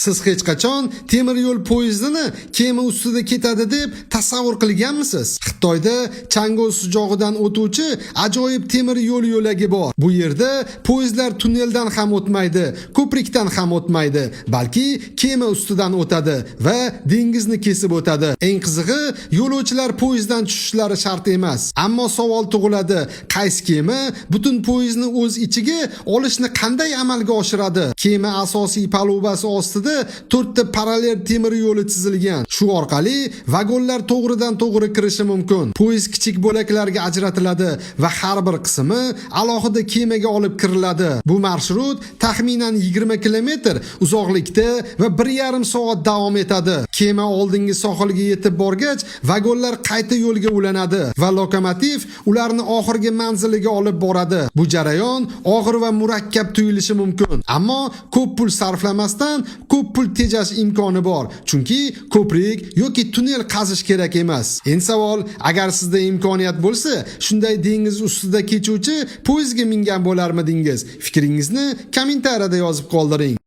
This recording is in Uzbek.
Siz hech qachon temir yo'l poyezdini kema ustida ketadi deb tasavvur qilganmisiz? Xitoyda Changoz sujog'idan o'tuvchi ajoyib temir yo'l yo'lagi bor. Bu yerda poyezdlar tunneldan ham o'tmaydi, ko'prikdan ham o'tmaydi, balki kema ustidan o'tadi va dengizni kesib o'tadi. Eng qizig'i, yo'lovchilar poyezddan tushishlari shart emas. Ammo savol tug'iladi, qaysi kema butun poyezdni o'z ichiga olishni qanday amalga oshiradi? Kema asosiy palubasi ostida 4 ta parallel temir yo'li chizilgan. Shu orqali vagonlar to'g'ridan-to'g'ri kirishi mumkin. Poyezd kichik bo'laklarga ajratiladi va har bir qismi alohida kemaga olib kiriladi. Bu marshrut taxminan 20 kilometr uzoqlikda va 1,5 soat davom etadi. Kema oldingi sohilga yetib borgach, vagonlar qayta yo'lga ulanadi va lokomotiv ularni oxirgi manziliga olib boradi. Bu jarayon og'ir va murakkab tuyulishi mumkin, ammo ko'p pul sarflamasdan ko'p pul tejash imkoni bor. Chunki ko'prik yoki tunnel qazish kerak emas. Endi savol, agar sizda imkoniyat bo'lsa, shunday dengiz ustida kechuvchi poyezdga mingan bo'larmidingiz? Fikringizni kommentariyada yozib qoldiring.